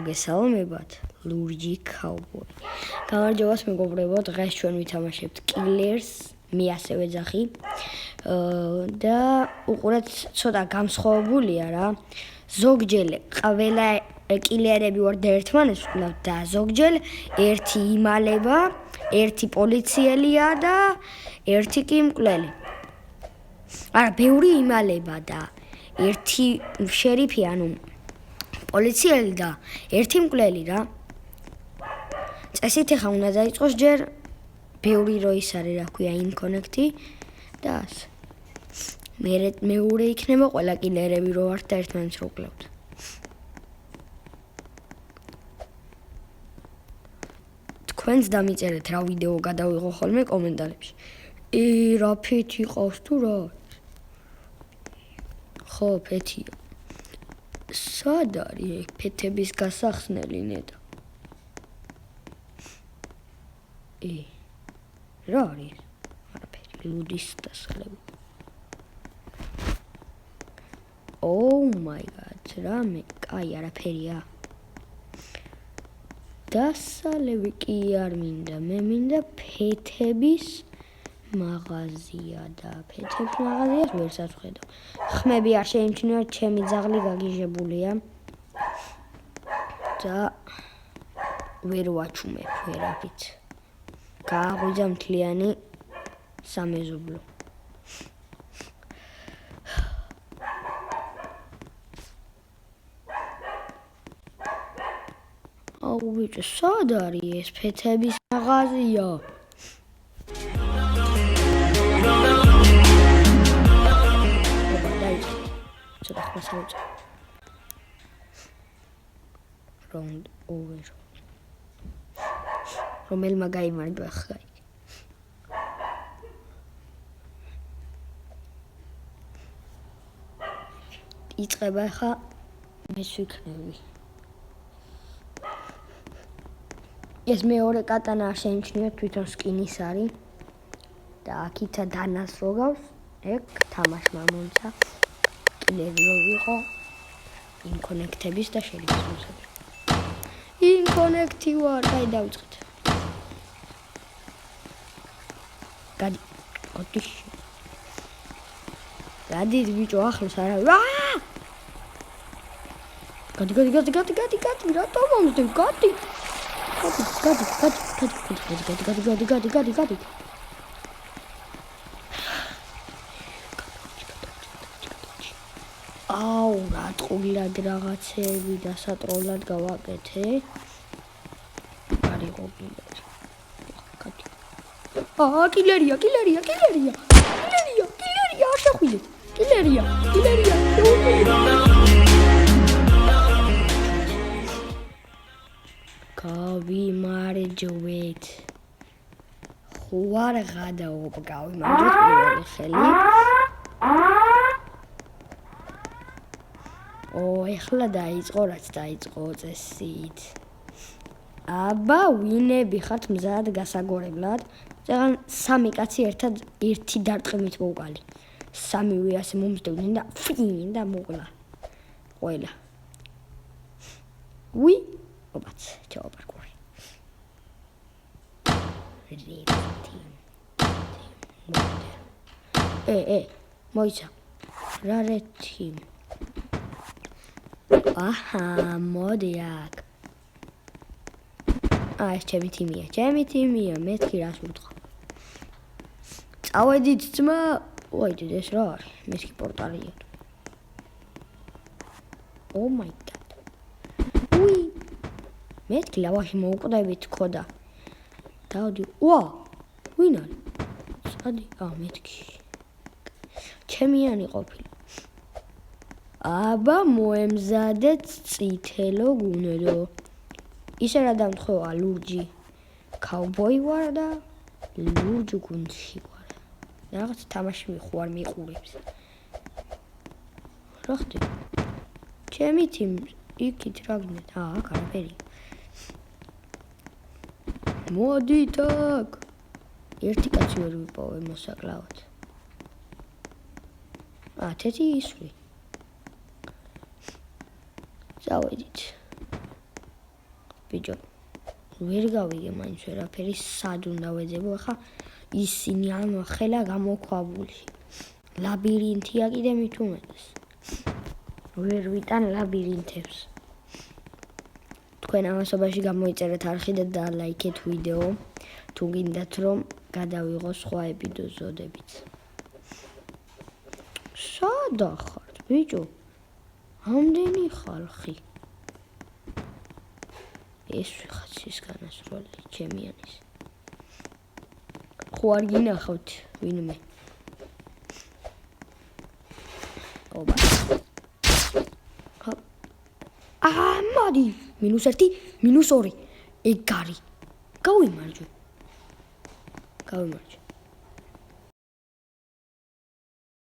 მოგესალმებათ, ლურჯი ქაუბოი. გამარჯობათ მეგობრებო, დღეს ჩვენ ვითამაშებთ Killers, მე ასევე ძახი. და უყურეთ, ცოტა გამსხვავებულია რა. ზოგჯერ ყველა კილერები ვარ და ერთმანეთს ვკვლავ და ზოგჯერ ერთი იმალება, ერთი პოლიციელია და ერთი კი მკვლელი. არა, ბევრი იმალება და ერთი შერიფი, ანუ პოლიციელი და ერთი მკვლელი რა. წესით ახლა უნდა დაიწყოს ჯერ ბევრი რო ის არის, რა ქვია, ინკონექტი და ასე. მეორე იქნება ყველა კილერები რო ვართ და ერთმანეთს რო ვკლავთ. თქვენც დამიწერეთ რა ვიდეო გადავიღო ხოლმე კომენტარებში. რა ფეთი ყავს თუ რა? ხო, ფეთია. სად არის ფეთების გასახსნელი ნეტა? რა არის? არაფერი, ლუდის დასალევი. Oh my god, რამე, კაი არაფერია. დასალევი კი არ მინდა, მე მინდა ფეთების მაღაზია და ფეთების მაღაზიას ვერსაც ვხედავ. ხმები არ შეიმჩნევათ, ჩემი ძაღლი გაგიჟებულია და ვერ ვაჩუმებ ვერაფრით. გააღვიძა მთლიანი სამეზობლო. აუ ბიჭო, სად არის ეს ფეთების მაღაზია? ცოტა ხმა სამოწა. Round over. რომელმა გაიმარჯვა ხა. იწყება ხა მე ვიქნები. ეს მეორე კატანა არ შეიმჩნიოთ, თვითონ სკინის არის და აქითა დანას რო გავს, ეგ თამაშმა მომცა. კილერი რო ვიყო ინკონექტების და შერიფის მოსაგრე. ინკონექტი ვარ, აი დავიწყეთ. გადი, ოდიშ. გადი ბიჭო, ახლოს არა. გადი, რატო მომწევ? გადი. აუ, რატყუილად რაღაცეები დასატროლად გავაკეთე. არისო კილერი. კილერია, არ შეხვიდეთ. კილერია. გავიმარჯვეთ. ხوار გადაობ, გავიმარჯვეთ პირველი ხელი. ეხლა დაიწყო, რაც დაიწყო წესით. აბა, ვინები ხართ მზად გასაგორებლად? წეგან სამი კაცი ერთად ერთი დარტყმით მოვყალი. სამივე ასე მომსდევდნენ და ფინ და მოგლა. ყველა. ვი? ობაც, ჩაო პარკური. მოიცა. რა რეთი? აჰა, მოდი აქ. ეს ჩემი თიმია, მეთქი რას უთხრა. წავედით ძმა, ვაიდე ეს რა არის? მეთქი პორტალია. Oh my god. უი. მეთქი ლავაში მოუკვდებით ქოდა. დავდი. ვინ არის? სადი? მეთქი. ჩემიანი ყოფილი. აბა, მოემზადეთ წითელო გუნდო. ისე რა დამთხოვა, ლურჯი ქაუბოი ვარ და ლურჯ გუნდში ვარ. რაღაც თამაში მიხوار მიყურებს. რა ხდება? ჩემი თიმი იქით რა გინდათ? აქ არაფერი. მოდით აქ. ერთი კაცი ვერ ვიპოვე მოსაკლავად. თეთი ისვრი. წავედით. ბიჭო. ვერ გავიგე მაინც ვერაფერი სად უნდა ვეძებო ხა ისინი ამ ხელა გამოქვაბული. ლაბირინთია კიდე მით უმეტეს. ვერ ვიტან ლაბირინთებს. თქვენ ამასობაში გამოიწერეთ არხი და დალაიქეთ ვიდეო. თუ გინდათ რომ გადავიღო სხვა ეპიზოდებიც. სადა ხართ ბიჭო? ამდენი ხალხი. ეს ვიღაც ის განასროლი ჩემიანის. ხო არ გინახავთ ვინმე? ობა. მოდი. -1, -2. ეგ გარი. გავიმარჯვე.